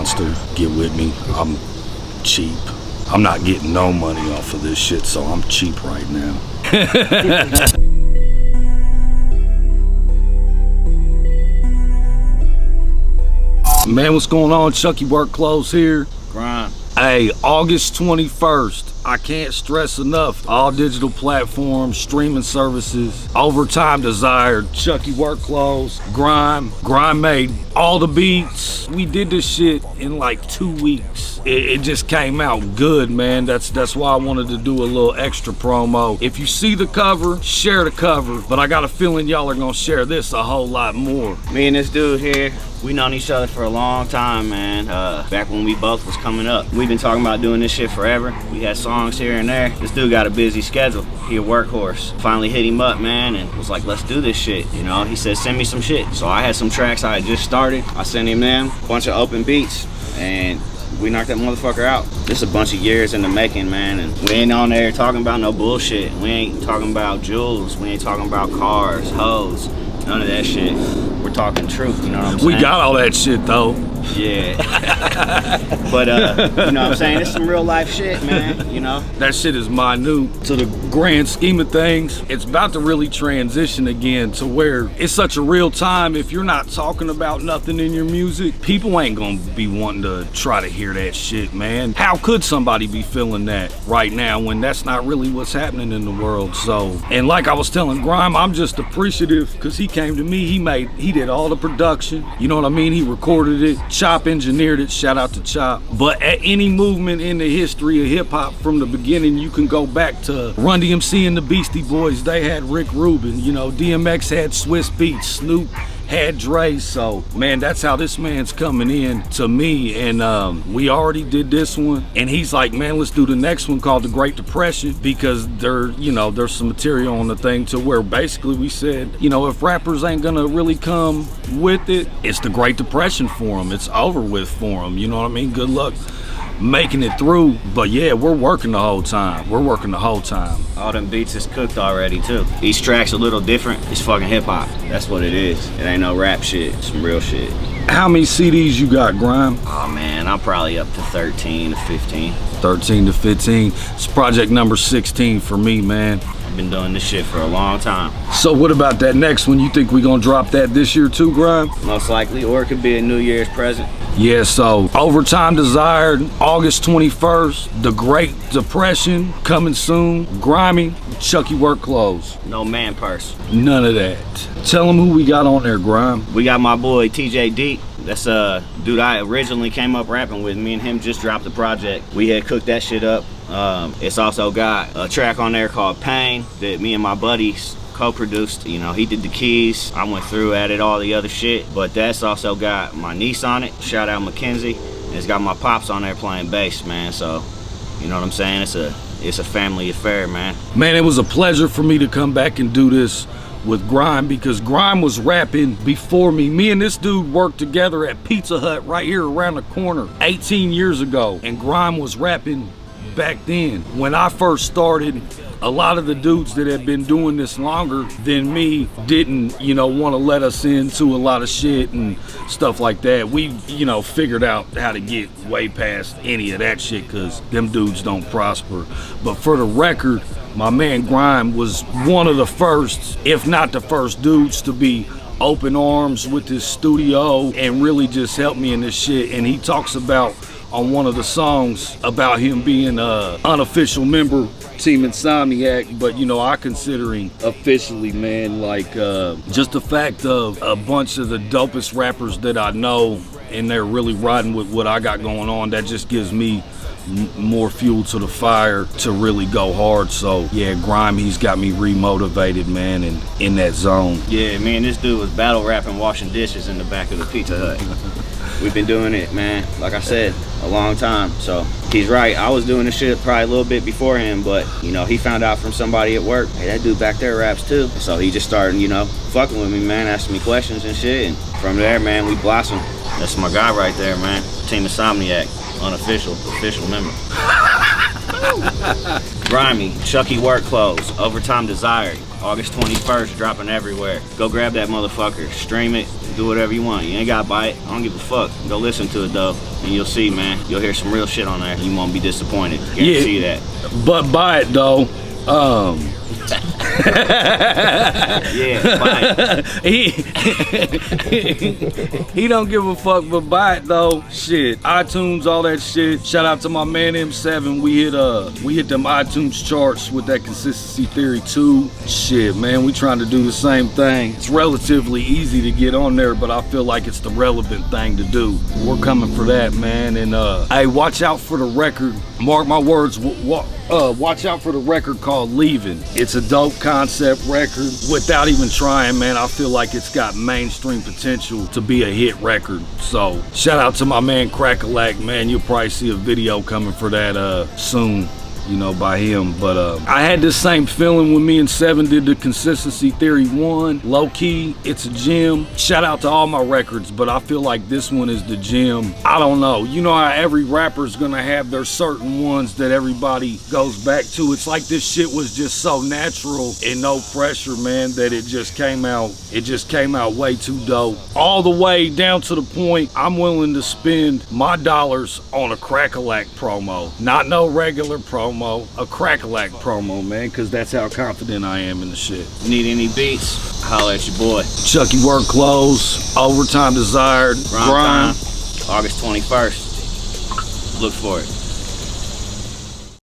monster. Get with me. I'm cheap. I'm not getting no money off of this shit, so I'm cheap right now. Man, what's going on? Chucky Workclothes here. Grimy. Hey, August 21st. I can't stress enough. All digital platforms, streaming services, Overtime Desired, Chucky Workclothes, Grime made all the beats. We did this shit in like 2 weeks. It just came out good, man. That's why I wanted to do a little extra promo. If you see the cover, share the cover. But I got a feeling y'all are gonna share this a whole lot more. Me and this dude here, we known each other for a long time, man. Back when we both was coming up. We've been talking about doing this shit forever. We had songs here and there. This dude got a busy schedule. He a workhorse. Finally hit him up, man, and was like, let's do this shit. You know, he said, send me some shit. So I had some tracks I had just started. I sent him them, a bunch of open beats, and we knocked that motherfucker out. This a bunch of years in the making, man, and we ain't on there talking about no bullshit. We ain't talking about jewels. We ain't talking about cars, hoes, none of that shit. We're talking truth, you know what I'm saying? We got all that shit, though. Yeah. But, you know what I'm saying? It's some real life shit, man, you know? That shit is minute to the grand scheme of things. It's about to really transition again to where it's such a real time. If you're not talking about nothing in your music, people ain't gonna be wanting to try to hear that shit, man. How could somebody be feeling that right now when that's not really what's happening in the world? So, and like I was telling Grime, I'm just appreciative because he came to me, he did all the production, you know what I mean? He recorded it. Chop engineered it, shout out to Chop. But at any movement in the history of hip hop from the beginning, you can go back to Run DMC and the Beastie Boys. They had Rick Rubin, you know, DMX had Swiss Beats, Snoop had Dre. So man, that's how this man's coming in to me. And we already did this one, and he's like, man, let's do the next one called The Great Depression, because there's some material on the thing to where basically we said, you know, if rappers ain't gonna really come with it, it's the Great Depression for them. It's over with for them, you know what I mean? Good luck making it through. But yeah, we're working the whole time. All them beats is cooked already too. Each track's a little different. It's fucking hip hop. That's what it is. It ain't no rap shit. It's some real shit. How many CDs you got, Grime? Oh man, I'm probably up to 13 to 15. 13 to 15. It's project number 16 for me, man. I've been doing this shit for a long time. So what about that next one? You think we gonna drop that this year too, Grime? Most likely, or it could be a New Year's present. Yeah, so Overtime Desired, August 21st, The Great Depression, coming soon. Grimy, Chucky Workclothes. No man purse. None of that. Tell them who we got on there, Grime. We got my boy TJ Deep. That's a dude I originally came up rapping with. Me and him just dropped the project. We had cooked that shit up. It's also got a track on there called Pain that me and my buddies co-produced. You know, he did the keys, I went through, added all the other shit, but that's also got my niece on it, shout out Mackenzie, and it's got my pops on there playing bass, man. So you know what I'm saying, it's a family affair, man. Man, it was a pleasure for me to come back and do this with Grime, because Grime was rapping before me. Me and this dude worked together at Pizza Hut right here around the corner 18 years ago, and Grime was rapping back then. When I first started, a lot of the dudes that had been doing this longer than me didn't, you know, want to let us into a lot of shit and stuff like that. We, you know, figured out how to get way past any of that shit because them dudes don't prosper. But for the record, my man Grime was one of the first, if not the first dudes to be open arms with this studio and really just help me in this shit. And he talks about on one of the songs about him being an unofficial member Team Insomniac, but you know, I consider him officially, man. Like just the fact of a bunch of the dopest rappers that I know, and they're really riding with what I got going on, that just gives me more fuel to the fire to really go hard. So yeah, Grime, he's got me remotivated, man, and in that zone. Yeah, me and this dude was battle rapping, washing dishes in the back of the Pizza Hut. We've been doing it, man, like I said, a long time. So he's right, I was doing this shit probably a little bit before him, but you know, he found out from somebody at work, hey, that dude back there raps too. So he just started, you know, fucking with me, man, asking me questions and shit, and from there, man, we blossomed. That's my guy right there, man. Team Insomniac, unofficial, official member. Grimy, Chucky Workclothes, Overtime Desired, August 21st, dropping everywhere. Go grab that motherfucker, stream it, do whatever you want. You ain't gotta buy it, I don't give a fuck. Go listen to it though, and you'll see, man. You'll hear some real shit on there. You won't be disappointed. Guarantee that. But buy it though. Yeah, buy it. he don't give a fuck, but buy it though. Shit, iTunes, all that shit. Shout out to my man M7. We hit them iTunes charts with that Consistency Theory 2. Shit, man, we trying to do the same thing. It's relatively easy to get on there, but I feel like it's the relevant thing to do. We're coming for that, man. And hey, watch out for the record. Mark my words. Watch out for the record called Leaving. It's a dope concept record. Without even trying, man, I feel like it's got mainstream potential to be a hit record. So shout out to my man CrackaLack, man. You'll probably see a video coming for that soon, you know, by him. But I had this same feeling when me and Seven did the Consistency Theory 1. Low key, it's a gem. Shout out to all my records, but I feel like this one is the gem. I don't know. You know how every rapper's gonna have their certain ones that everybody goes back to. It's like this shit was just so natural and no pressure, man, that it just came out way too dope. All the way down to the point I'm willing to spend my dollars on a CrackaLack promo. Not no regular promo. A CrackaLack promo, man, because that's how confident I am in the shit. Need any beats? Holla at your boy. Chucky Workclothes, Overtime Desired, Grind Time, August 21st. Look for it.